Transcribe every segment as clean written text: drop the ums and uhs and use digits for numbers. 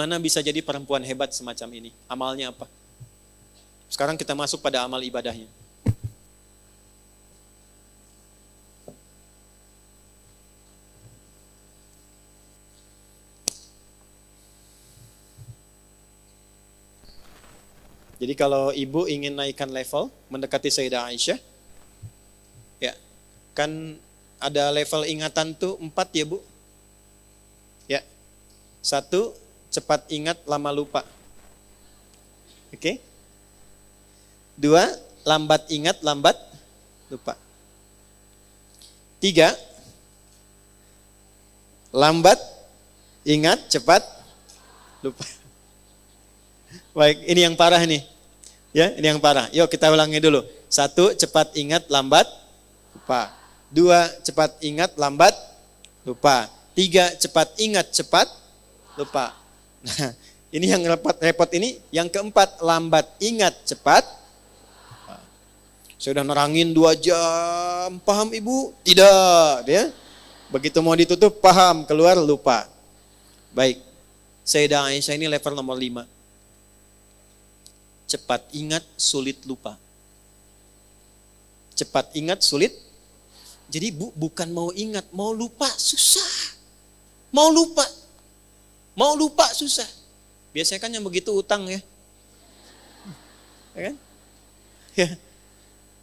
Gimana bisa jadi perempuan hebat semacam ini? Amalnya apa? Sekarang kita masuk pada amal ibadahnya. Jadi kalau ibu ingin naikkan level, mendekati Sayyidah Aisyah, ya, kan ada level ingatan tuh 4 ya Bu. Ya, 1, cepat ingat, lama lupa. Oke? 2, lambat ingat, lambat lupa. 3, lambat ingat, cepat lupa. Baik, ini yang parah nih. Ya, ini yang parah. Yuk kita ulangi dulu. 1, cepat ingat, lambat lupa. 2, cepat ingat, lambat lupa. 3, cepat ingat, cepat lupa. Nah, ini yang repot ini. Yang keempat, lambat ingat, cepat. Saya udah nerangin 2 jam. Paham Ibu? Tidak. Ya. Begitu mau ditutup, paham. Keluar, lupa. Baik. Sayyidah Aisyah ini level nomor 5. Cepat ingat, sulit lupa. Cepat ingat, sulit. Jadi bukan mau ingat, mau lupa susah. Mau lupa susah. Biasanya kan yang begitu utang ya. Ya kan? Ya.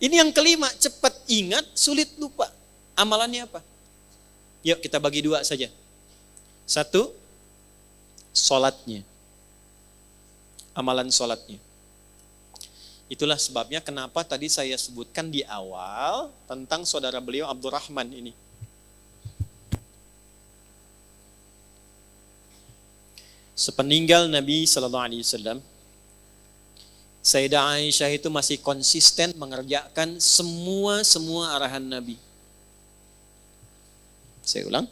Ini yang kelima, cepat ingat, sulit lupa. Amalannya apa? Yuk kita bagi 2 saja. 1, sholatnya. Amalan sholatnya. Itulah sebabnya kenapa tadi saya sebutkan di awal tentang saudara beliau Abdurrahman ini. Sepeninggal Nabi SAW, Sayyidah Aisyah itu masih konsisten mengerjakan semua arahan Nabi. Saya ulang.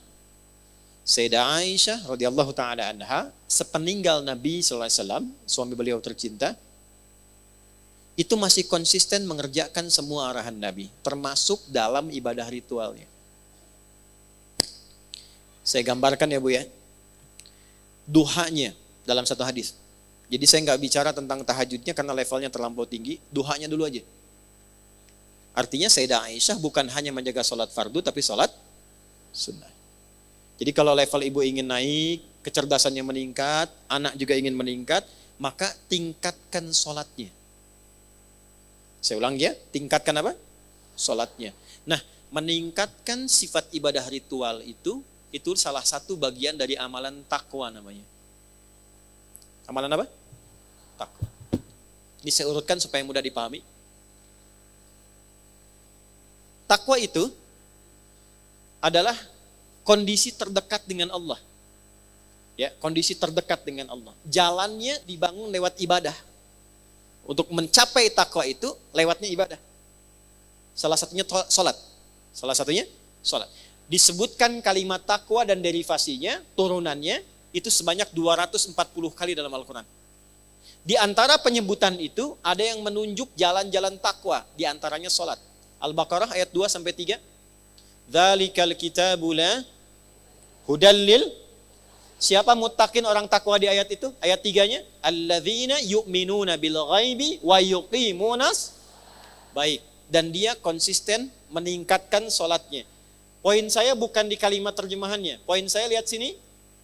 Sayyidah Aisyah radhiyallahu taala anha, sepeninggal Nabi SAW, suami beliau tercinta, itu masih konsisten mengerjakan semua arahan Nabi, termasuk dalam ibadah ritualnya. Saya gambarkan ya Bu ya. Duhanya dalam satu hadis. Jadi saya nggak bicara tentang tahajudnya karena levelnya terlampau tinggi, duhanya dulu aja. Artinya Sayyidah Aisyah bukan hanya menjaga sholat fardu, tapi sholat sunnah. Jadi kalau level ibu ingin naik, kecerdasannya meningkat, anak juga ingin meningkat, maka tingkatkan sholatnya. Saya ulang ya, tingkatkan apa? Sholatnya. Nah, meningkatkan sifat ibadah ritual itu salah satu bagian dari amalan takwa namanya. Amalan apa? Takwa. Ini saya urutkan supaya mudah dipahami. Takwa itu adalah kondisi terdekat dengan Allah. Ya, kondisi terdekat dengan Allah. Jalannya dibangun lewat ibadah. Untuk mencapai takwa itu lewatnya ibadah. Salah satunya sholat. Salah satunya sholat. Disebutkan kalimat takwa dan derivasinya, turunannya, itu sebanyak 240 kali dalam Al-Quran. Di antara penyebutan itu, ada yang menunjuk jalan-jalan takwa. Di antaranya sholat. Al-Baqarah ayat 2-3. Dzalikal kitabu la hudal lil. Siapa muttaqin orang takwa di ayat itu? Ayat 3-nya, alladzina yu'minuna bil ghaibi wa yuqimunas. Baik, dan dia konsisten meningkatkan sholatnya. Poin saya bukan di kalimat terjemahannya. Poin saya lihat sini.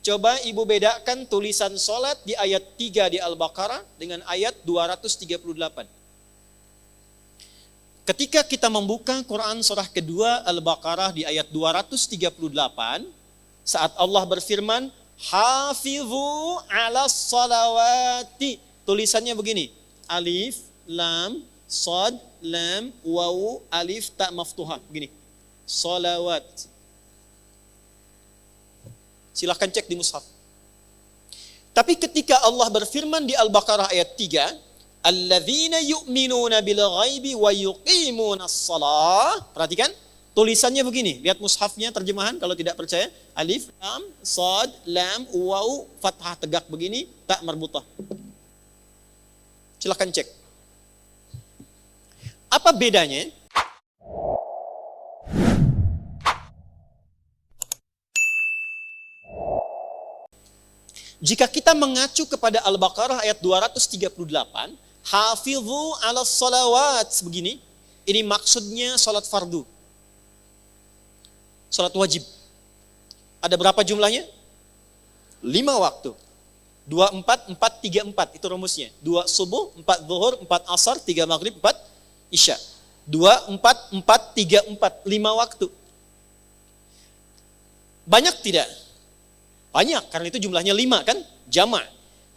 Coba ibu bedakan tulisan sholat di ayat 3 di Al-Baqarah dengan ayat 238. Ketika kita membuka Quran surah kedua Al-Baqarah di ayat 238, saat Allah berfirman, Hafizu ala salawati. Tulisannya begini. Alif, lam, sad, lam, wawu, alif, ta maftuhah. Begini. Salawat. Silahkan cek di mushaf. Tapi ketika Allah berfirman di Al-Baqarah ayat 3, Alladzina yu'minuna bil ghaibi wa yuqimunas shalah. Perhatikan. Tulisannya begini, lihat mushafnya terjemahan kalau tidak percaya. Alif, lam, sad, lam, waw, fathah tegak begini, tak marbutah. Silakan cek. Apa bedanya? Jika kita mengacu kepada Al-Baqarah ayat 238, hafidhu 'alas salawat, begini, ini maksudnya salat fardu. Salat wajib. Ada berapa jumlahnya? 5 waktu. 2, 4, 4, 3, 4. Itu rumusnya. 2 subuh, 4 zuhur, 4 asar, 3 maghrib, 4 isya. 2, 4, 4, 3, 4. 5 waktu. Banyak tidak? Banyak, karena itu jumlahnya 5 kan? Jama'.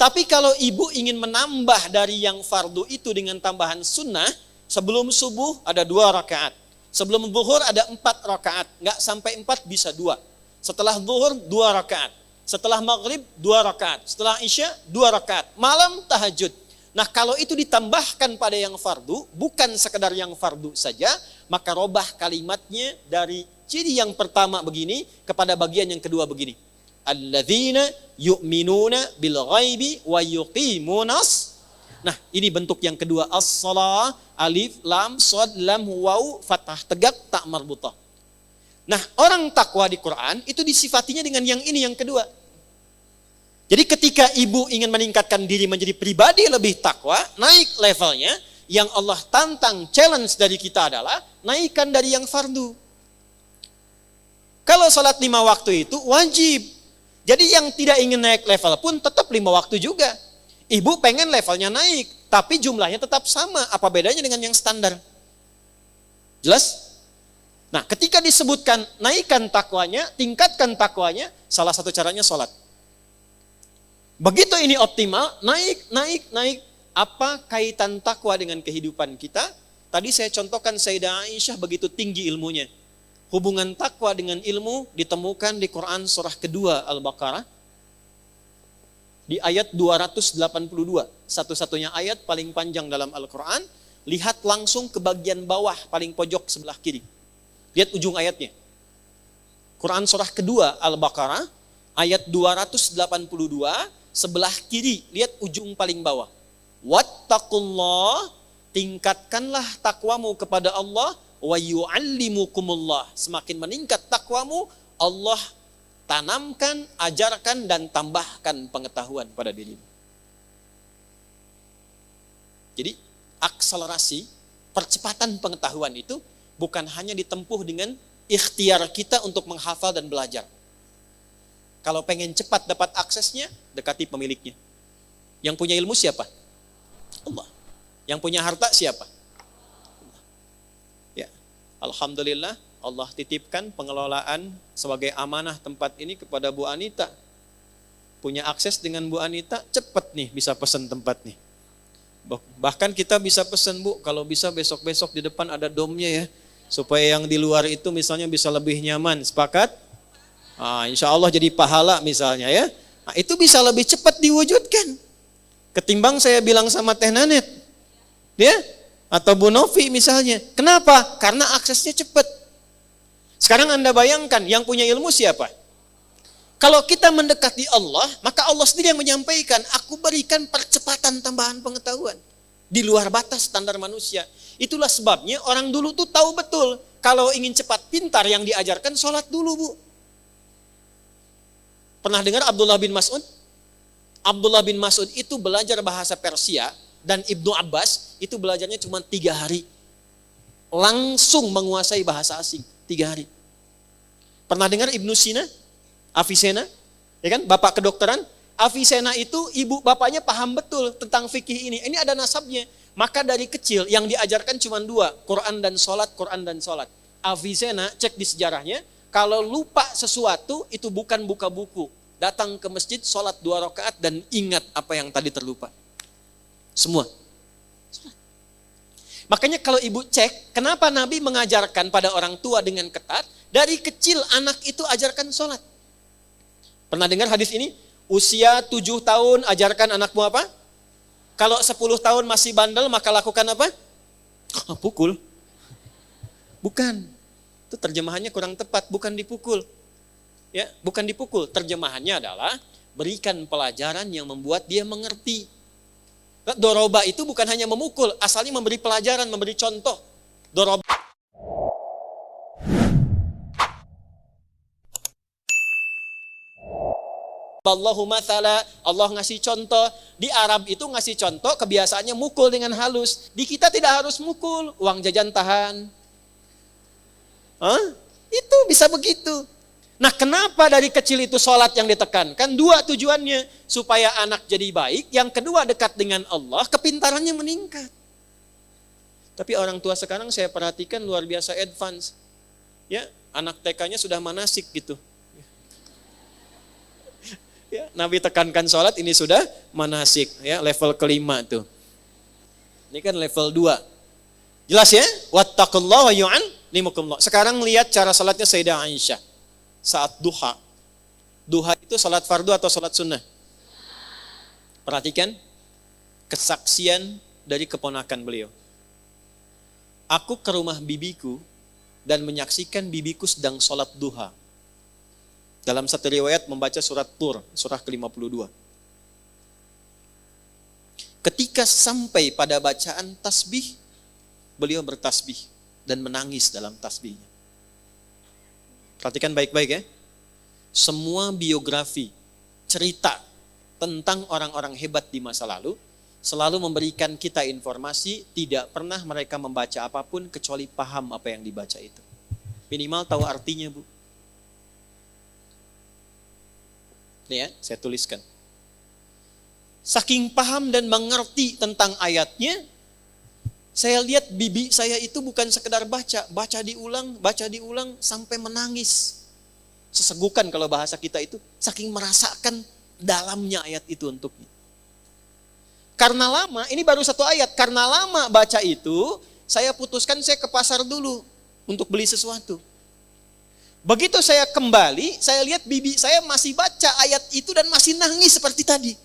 Tapi kalau ibu ingin menambah dari yang fardu itu dengan tambahan sunnah, sebelum subuh ada 2 rakaat. Sebelum zuhur ada 4 rakaat. Nggak sampai 4 bisa 2. Setelah zuhur 2 rakaat. Setelah maghrib 2 rakaat. Setelah isya 2 rakaat. Malam tahajud. Nah kalau itu ditambahkan pada yang fardu, bukan sekedar yang fardu saja, maka robah kalimatnya dari ciri yang pertama begini kepada bagian yang kedua begini. Alladzina yu'minuna bil ghaibi wa yuqimunas. Nah ini bentuk yang kedua. As-salah, alif, lam, shad, lam, waw, fathah, tegak, tak marbutah. Nah, orang takwa di Quran itu disifatinya dengan yang ini, yang kedua. Jadi ketika ibu ingin meningkatkan diri menjadi pribadi lebih takwa, naik levelnya, yang Allah tantang, challenge dari kita adalah naikkan dari yang fardu. Kalau salat 5 waktu itu wajib. Jadi yang tidak ingin naik level pun tetap 5 waktu juga. Ibu pengen levelnya naik, tapi jumlahnya tetap sama. Apa bedanya dengan yang standar? Jelas? Nah, ketika disebutkan naikkan takwanya, tingkatkan takwanya, salah satu caranya sholat. Begitu ini optimal, naik. Apa kaitan takwa dengan kehidupan kita? Tadi saya contohkan Sayyidah Aisyah begitu tinggi ilmunya. Hubungan takwa dengan ilmu ditemukan di Quran surah kedua Al-Baqarah. Di ayat 282, satu-satunya ayat paling panjang dalam Al-Quran. Lihat langsung ke bagian bawah paling pojok sebelah kiri. Lihat ujung ayatnya. Quran surah kedua Al-Baqarah ayat 282 sebelah kiri, lihat ujung paling bawah. Wattaqullah, tingkatkanlah takwamu kepada Allah, wa yu'allimukumullah. Semakin meningkat takwamu, Allah tanamkan, ajarkan dan tambahkan pengetahuan pada dirimu. Jadi akselerasi, percepatan pengetahuan itu bukan hanya ditempuh dengan ikhtiar kita untuk menghafal dan belajar. Kalau pengen cepat dapat aksesnya, dekati pemiliknya. Yang punya ilmu siapa? Allah. Yang punya harta siapa? Allah. Ya, alhamdulillah Allah titipkan pengelolaan sebagai amanah tempat ini kepada Bu Anita. Punya akses dengan Bu Anita, cepat nih bisa pesan tempat nih. Bahkan kita bisa pesan, Bu, kalau bisa besok-besok di depan ada domnya ya. Supaya yang di luar itu misalnya bisa lebih nyaman, sepakat? Insya Allah jadi pahala misalnya ya. Nah, itu bisa lebih cepat diwujudkan. Ketimbang saya bilang sama Teh Nanet, ya, atau Bu Novi misalnya. Kenapa? Karena aksesnya cepat. Sekarang Anda bayangkan yang punya ilmu siapa? Kalau kita mendekati Allah, maka Allah sendiri yang menyampaikan, aku berikan percepatan tambahan pengetahuan. Di luar batas standar manusia. Itulah sebabnya orang dulu tuh tahu betul, kalau ingin cepat pintar yang diajarkan, sholat dulu, Bu. Pernah dengar Abdullah bin Mas'ud? Abdullah bin Mas'ud itu belajar bahasa Persia, dan Ibnu Abbas itu belajarnya cuma 3 hari. Langsung menguasai bahasa asing, 3 hari. Pernah dengar Ibnu Sina? Avicenna? Ya kan, bapak kedokteran? Avicenna itu ibu bapaknya paham betul tentang fikih ini. Ini ada nasabnya. Maka dari kecil yang diajarkan cuma 2, Quran dan sholat, Quran dan sholat. Avicenna cek di sejarahnya, kalau lupa sesuatu itu bukan buka buku. Datang ke masjid, sholat 2 rakaat dan ingat apa yang tadi terlupa. Semua. Makanya kalau ibu cek, kenapa Nabi mengajarkan pada orang tua dengan ketat, dari kecil anak itu ajarkan sholat. Pernah dengar hadis ini? Usia 7 tahun ajarkan anakmu apa? Kalau 10 tahun masih bandel maka lakukan apa? Pukul. Bukan. Itu terjemahannya kurang tepat, bukan dipukul. Ya, bukan dipukul. Terjemahannya adalah berikan pelajaran yang membuat dia mengerti. Doroba itu bukan hanya memukul, asalnya memberi pelajaran, memberi contoh. Doroba Wallahu mathala, Allah ngasih contoh. Di Arab itu ngasih contoh kebiasaannya mukul dengan halus. Di kita tidak harus mukul, uang jajan tahan. Itu bisa begitu. Nah, kenapa dari kecil itu sholat yang ditekankan? Dua tujuannya, supaya anak jadi baik. Yang kedua, dekat dengan Allah, kepintarannya meningkat. Tapi orang tua sekarang saya perhatikan luar biasa advance. Ya, anak TK-nya sudah manasik gitu. Ya, Nabi tekankan sholat, ini sudah manasik, ya, level kelima tuh. Ini kan level 2. Jelas ya? Wattaqullaha wa yu'allimukumullah. Sekarang lihat cara sholatnya Sayyidah Aisyah saat duha. Duha itu sholat fardu atau sholat sunnah? Perhatikan kesaksian dari keponakan beliau. Aku ke rumah bibiku dan menyaksikan bibiku sedang sholat duha. Dalam satu riwayat membaca surat Tur, surah ke-52. Ketika sampai pada bacaan tasbih, beliau bertasbih dan menangis dalam tasbihnya. Perhatikan baik-baik ya. Semua biografi, cerita tentang orang-orang hebat di masa lalu, selalu memberikan kita informasi, tidak pernah mereka membaca apapun kecuali paham apa yang dibaca itu. Minimal tahu artinya, Bu. Nih ya, saya tuliskan. Saking paham dan mengerti tentang ayatnya, saya lihat bibi saya itu bukan sekedar baca diulang sampai menangis. Sesegukan kalau bahasa kita itu, saking merasakan dalamnya ayat itu untuknya. Karena lama, ini baru satu ayat, karena lama baca itu, saya putuskan saya ke pasar dulu untuk beli sesuatu. Begitu saya kembali, saya lihat bibi saya masih baca ayat itu dan masih nangis seperti tadi.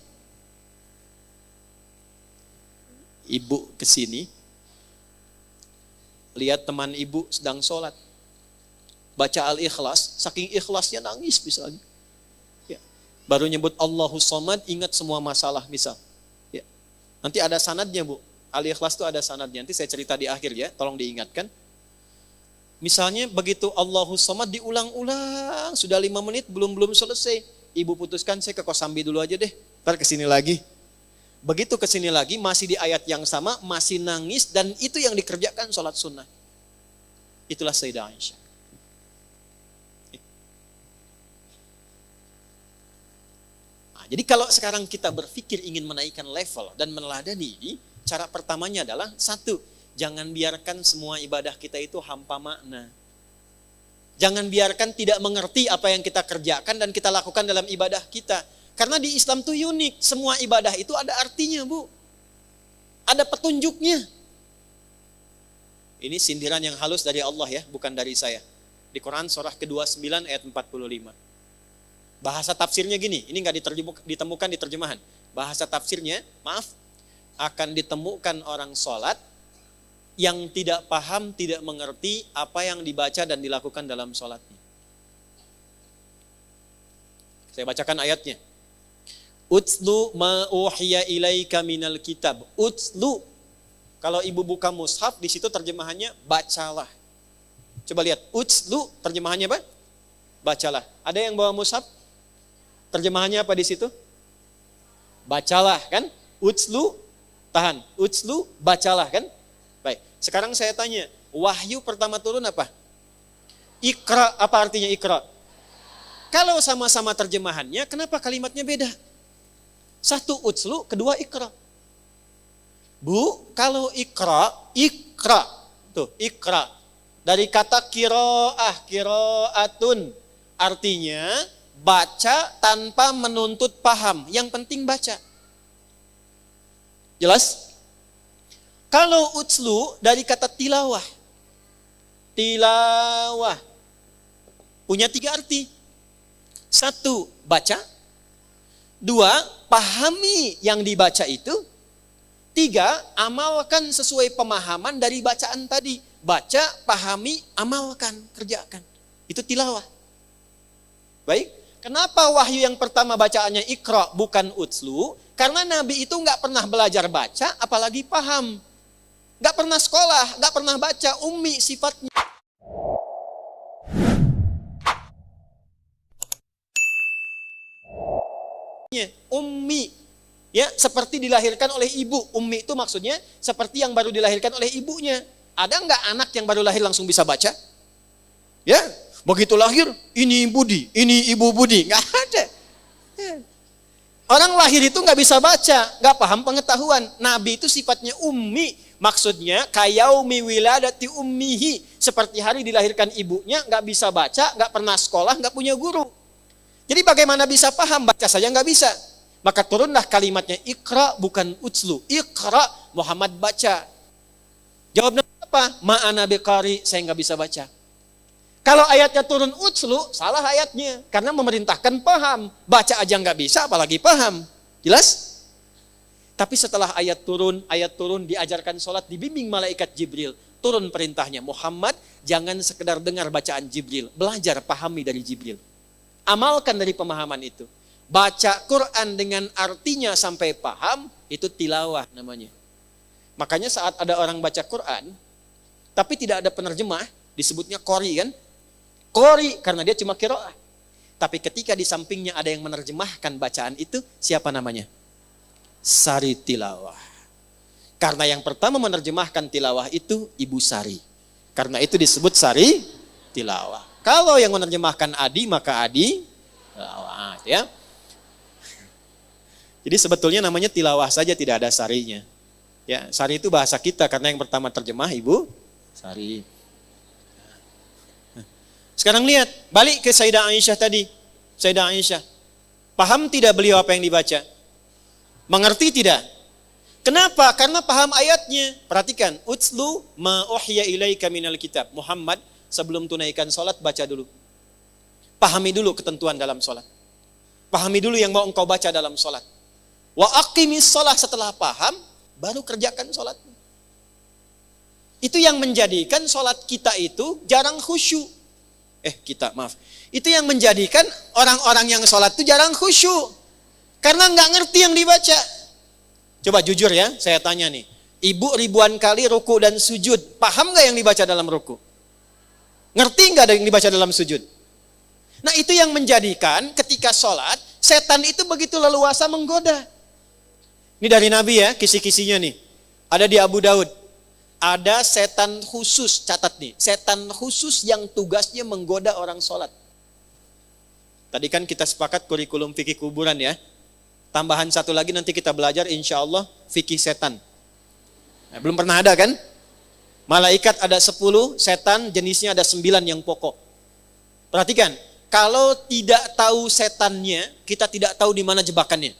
Ibu kesini, lihat teman ibu sedang sholat, baca Al-Ikhlas, saking ikhlasnya nangis misalnya. Ya. Baru nyebut Allahus Samad, ingat semua masalah misal. Ya. Nanti ada sanadnya, Bu. Al-Ikhlas itu ada sanadnya, nanti saya cerita di akhir ya, tolong diingatkan. Misalnya begitu Allahus Samad diulang-ulang, sudah 5 menit belum selesai. Ibu putuskan saya ke Kosambi dulu aja deh, ntar kesini lagi. Begitu kesini lagi masih di ayat yang sama, masih nangis dan itu yang dikerjakan sholat sunnah. Itulah Sayyidah Aisyah. Nah, jadi kalau sekarang kita berpikir ingin menaikkan level dan meneladani ini, cara pertamanya adalah satu, jangan biarkan semua ibadah kita itu hampa makna. Jangan biarkan tidak mengerti apa yang kita kerjakan dan kita lakukan dalam ibadah kita. Karena di Islam itu unik, semua ibadah itu ada artinya, Bu. Ada petunjuknya. Ini sindiran yang halus dari Allah ya, bukan dari saya. Di Quran surah ke-29 ayat 45. Bahasa tafsirnya gini, ini nggak ditemukan di terjemahan. Bahasa tafsirnya, maaf, akan ditemukan orang sholat yang tidak paham, tidak mengerti apa yang dibaca dan dilakukan dalam sholatnya. Saya bacakan ayatnya. Utslu ma uhiya ilaika minal kitab. Utslu. Kalau ibu buka mushaf, di situ terjemahannya bacalah. Coba lihat, utslu terjemahannya apa? Bacalah. Ada yang bawa mushaf? Terjemahannya apa di situ? Bacalah kan? Utslu, tahan. Utslu, bacalah kan? Baik, sekarang saya tanya, wahyu pertama turun apa? Iqra, apa artinya Iqra? Kalau sama-sama terjemahannya, kenapa kalimatnya beda? Satu utslu, kedua Iqra. Bu, kalau Iqra, tuh Iqra. Dari kata kiro'atun, artinya baca tanpa menuntut paham, yang penting baca. Jelas? Kalau utslu dari kata tilawah. Tilawah. Punya 3 arti. 1, baca. 2, pahami yang dibaca itu. 3, amalkan sesuai pemahaman dari bacaan tadi. Baca, pahami, amalkan, kerjakan. Itu tilawah. Baik. Kenapa wahyu yang pertama bacaannya Iqra bukan utslu? Karena Nabi itu nggak pernah belajar baca, apalagi paham. Nggak pernah sekolah, nggak pernah baca, ummi sifatnya. ummi. Ya, seperti dilahirkan oleh ibu. Ummi itu maksudnya seperti yang baru dilahirkan oleh ibunya. Ada nggak anak yang baru lahir langsung bisa baca? Ya, begitu lahir, ini Budi, ini Ibu Budi. Nggak ada. Ya. Orang lahir itu nggak bisa baca, nggak paham pengetahuan. Nabi itu sifatnya ummi. Maksudnya, kayaumi wiladati ummihi. Seperti hari dilahirkan ibunya, nggak bisa baca, nggak pernah sekolah, nggak punya guru. Jadi bagaimana bisa paham? Baca saja nggak bisa. Maka turunlah kalimatnya, Iqra bukan utslu. Iqra, Muhammad baca. Jawabnya apa? Ma'ana biqari, saya nggak bisa baca. Kalau ayatnya turun utslu, salah ayatnya. Karena memerintahkan paham. Baca aja nggak bisa, apalagi paham. Jelas? Tapi setelah ayat turun, diajarkan sholat, dibimbing malaikat Jibril. Turun perintahnya, Muhammad jangan sekedar dengar bacaan Jibril. Belajar, pahami dari Jibril. Amalkan dari pemahaman itu. Baca Quran dengan artinya sampai paham, itu tilawah namanya. Makanya saat ada orang baca Quran, tapi tidak ada penerjemah, disebutnya qori kan? Qori karena dia cuma qiraah. Tapi ketika di sampingnya ada yang menerjemahkan bacaan itu, siapa namanya? Sari tilawah. Karena yang pertama menerjemahkan tilawah itu Ibu Sari. Karena itu disebut Sari tilawah. Kalau yang menerjemahkan Adi, maka Adi tilawah. Ya. Jadi sebetulnya namanya tilawah saja, tidak ada sarinya. Ya, Sari itu bahasa kita karena yang pertama terjemah Ibu Sari. Sekarang lihat, balik ke Sayyidah Aisyah tadi. Sayyidah Aisyah, paham tidak beliau apa yang dibaca? Mengerti tidak? Kenapa? Karena paham ayatnya. Perhatikan, utslu ma uhya ilaika minal kitab. Muhammad, sebelum tunaikan sholat, baca dulu. Pahami dulu ketentuan dalam sholat. Pahami dulu yang mau engkau baca dalam sholat. Wa aqimis sholat, setelah paham, baru kerjakan sholat. Itu yang menjadikan sholat kita itu jarang khusyuk. Itu yang menjadikan orang-orang yang sholat itu jarang khusyuk. Karena nggak ngerti yang dibaca. Coba jujur ya, saya tanya nih. Ibu ribuan kali ruku dan sujud. Paham nggak yang dibaca dalam ruku? Ngerti nggak yang dibaca dalam sujud? Nah itu yang menjadikan ketika sholat, setan itu begitu leluasa menggoda. Ini dari Nabi ya, kisi-kisinya nih. Ada di Abu Daud. Ada setan khusus, catat nih. Setan khusus yang tugasnya menggoda orang sholat. Tadi kan kita sepakat kurikulum fikih kuburan ya. Tambahan satu lagi nanti kita belajar insya Allah fikih setan. Nah, belum pernah ada kan? Malaikat ada 10, setan jenisnya ada 9 yang pokok. Perhatikan, kalau tidak tahu setannya, kita tidak tahu di mana jebakannya.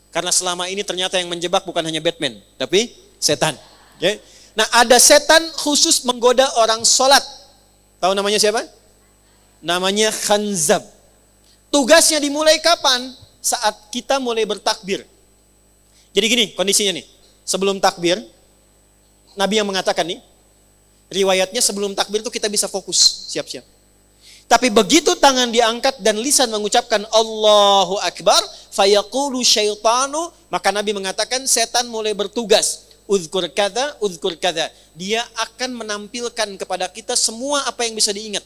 Karena selama ini ternyata yang menjebak bukan hanya Batman, tapi setan. Okay? Nah ada setan khusus menggoda orang sholat. Tahu namanya siapa? Namanya Khanzab. Tugasnya dimulai kapan? Saat kita mulai bertakbir. Jadi gini kondisinya nih. Sebelum takbir, Nabi yang mengatakan nih, riwayatnya sebelum takbir itu kita bisa fokus, siap-siap. Tapi begitu tangan diangkat dan lisan mengucapkan Allahu Akbar, fayaqulu syaitanu, maka Nabi mengatakan setan mulai bertugas. Uzkur kada, uzkur kada. Dia akan menampilkan kepada kita semua apa yang bisa diingat.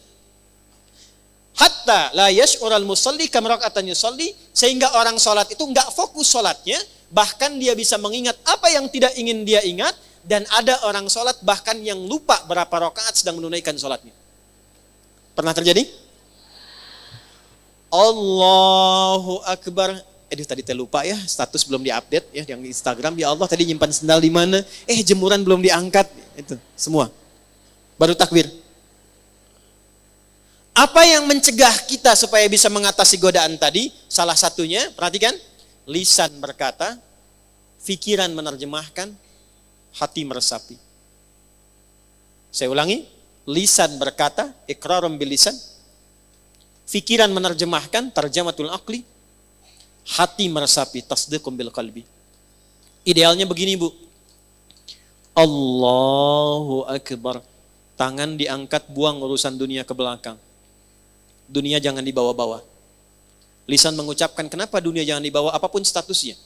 Hatta la yash'ural musalli kama raka'atan yusalli, sehingga orang salat itu enggak fokus salatnya, bahkan dia bisa mengingat apa yang tidak ingin dia ingat, dan ada orang salat bahkan yang lupa berapa rakaat sedang menunaikan salatnya. Pernah terjadi? Allahu Akbar. Tadi saya lupa ya, status belum diupdate ya yang di Instagram. Ya Allah, tadi nyimpan sendal di mana? Jemuran belum diangkat. Itu semua. Baru takbir. Apa yang mencegah kita supaya bisa mengatasi godaan tadi? Salah satunya, perhatikan, lisan berkata, pikiran menerjemahkan, hati meresapi. Saya ulangi, lisan berkata, iqrarum bil lisan, pikiran menerjemahkan, tarjamatul aqli, hati meresapi, tasdiqum bil qalbi. Idealnya begini Bu, Allahu Akbar, tangan diangkat, buang urusan dunia ke belakang. Dunia jangan dibawa-bawa. Lisan mengucapkan, kenapa dunia jangan dibawa, apapun statusnya.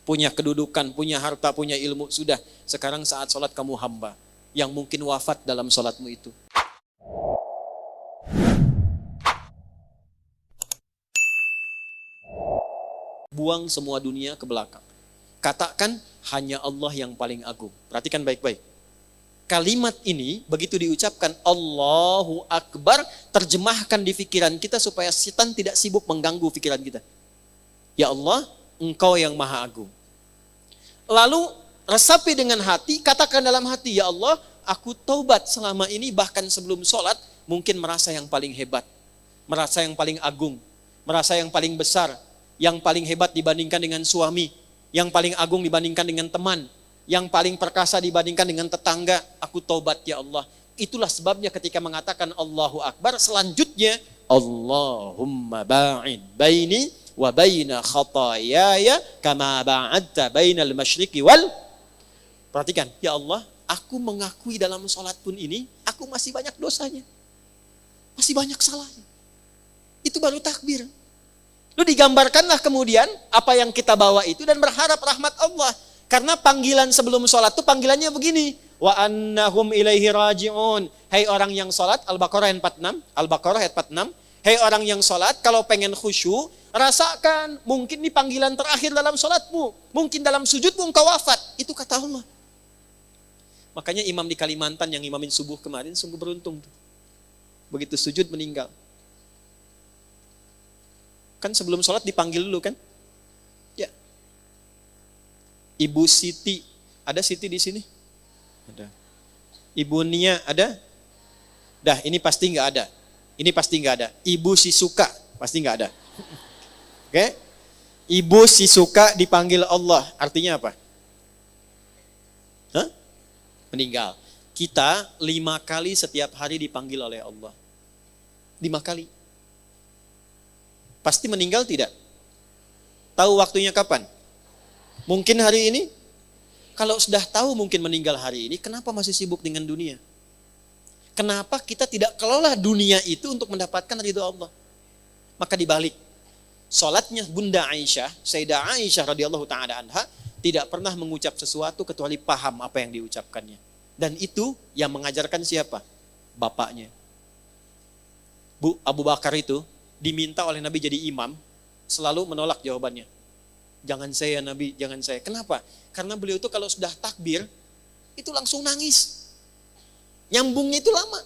Punya kedudukan, punya harta, punya ilmu, sudah. Sekarang saat sholat kamu hamba, yang mungkin wafat dalam sholatmu itu. Buang semua dunia ke belakang. Katakan hanya Allah yang paling agung. Perhatikan baik-baik. Kalimat ini begitu diucapkan Allahu Akbar, terjemahkan di pikiran kita supaya setan tidak sibuk mengganggu pikiran kita. Ya Allah, Engkau yang maha agung. Lalu resapi dengan hati, katakan dalam hati, ya Allah, aku taubat selama ini bahkan sebelum sholat, mungkin merasa yang paling hebat, merasa yang paling agung, merasa yang paling besar, yang paling hebat dibandingkan dengan suami, yang paling agung dibandingkan dengan teman, yang paling perkasa dibandingkan dengan tetangga. Aku taubat ya Allah. Itulah sebabnya ketika mengatakan Allahu Akbar, selanjutnya Allahumma ba'id baini wa baina khatayaya kama ba'adta bainal masyriqi wal. Perhatikan, ya Allah, aku mengakui dalam sholat pun ini, aku masih banyak dosanya. Masih banyak salahnya. Itu baru takbir. Lu digambarkanlah kemudian apa yang kita bawa itu dan berharap rahmat Allah. Karena panggilan sebelum sholat itu panggilannya begini. Wa annahum ilaihi raji'un. Hai orang yang sholat, Al-Baqarah ayat 46. Al-Baqarah ayat 46. Hai orang yang sholat, kalau pengen khusyuk, rasakan mungkin ini panggilan terakhir dalam sholatmu. Mungkin dalam sujudmu engkau wafat. Itu kata Allah. Makanya imam di Kalimantan yang imamin subuh kemarin sungguh beruntung tuh. Begitu sujud meninggal. Kan sebelum sholat dipanggil dulu kan? Ya. Ibu Siti, ada Siti di sini? Ada. Ibu Nia ada? Dah, ini pasti nggak ada. Ini pasti nggak ada. Ibu Sisuka pasti nggak ada. Oke? Ibu Sisuka dipanggil Allah, artinya apa? Hah? Meninggal. Kita 5 kali setiap hari dipanggil oleh Allah. 5 kali. Pasti meninggal tidak? Tahu waktunya kapan? Mungkin hari ini? Kalau sudah tahu mungkin meninggal hari ini, kenapa masih sibuk dengan dunia? Kenapa kita tidak kelola dunia itu untuk mendapatkan ridho Allah? Maka dibalik, salatnya Bunda Aisyah, Sayyidah Aisyah radhiyallahu taala anha, tidak pernah mengucap sesuatu kecuali paham apa yang diucapkannya. Dan itu yang mengajarkan siapa? Bapaknya. Bu Abu Bakar itu diminta oleh Nabi jadi imam, selalu menolak jawabannya. Jangan saya Nabi, jangan saya. Kenapa? Karena beliau itu kalau sudah takbir, itu langsung nangis. Nyambungnya itu lama.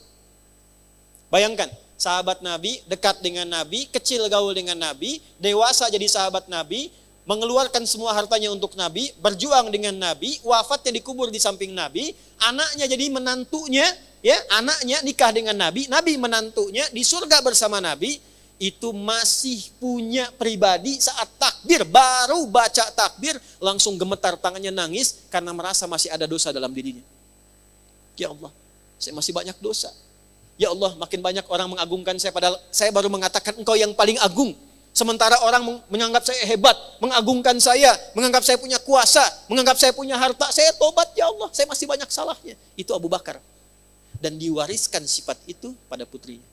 Bayangkan, sahabat Nabi, dekat dengan Nabi, kecil gaul dengan Nabi, dewasa jadi sahabat Nabi, mengeluarkan semua hartanya untuk Nabi, berjuang dengan Nabi, wafatnya dikubur di samping Nabi, anaknya jadi menantunya, ya, anaknya nikah dengan Nabi, Nabi menantunya di surga bersama Nabi. Itu masih punya pribadi saat takbir, baru baca takbir, langsung gemetar tangannya nangis karena merasa masih ada dosa dalam dirinya. Ya Allah, saya masih banyak dosa. Ya Allah, makin banyak orang mengagungkan saya, padahal saya baru mengatakan Engkau yang paling agung. Sementara orang menganggap saya hebat, mengagungkan saya, menganggap saya punya kuasa, menganggap saya punya harta. Saya tobat ya Allah, saya masih banyak salahnya. Itu Abu Bakar. Dan diwariskan sifat itu pada putrinya.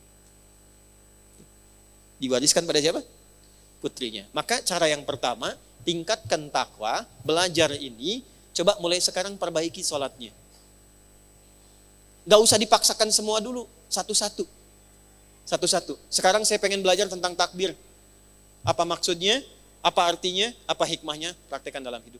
Diwariskan pada siapa? Putrinya. Maka cara yang pertama, tingkatkan takwa, belajar ini, coba mulai sekarang perbaiki sholatnya. Gak usah dipaksakan semua dulu, satu-satu. Satu-satu. Sekarang saya pengen belajar tentang takbir. Apa maksudnya, apa artinya, apa hikmahnya, praktekkan dalam hidup.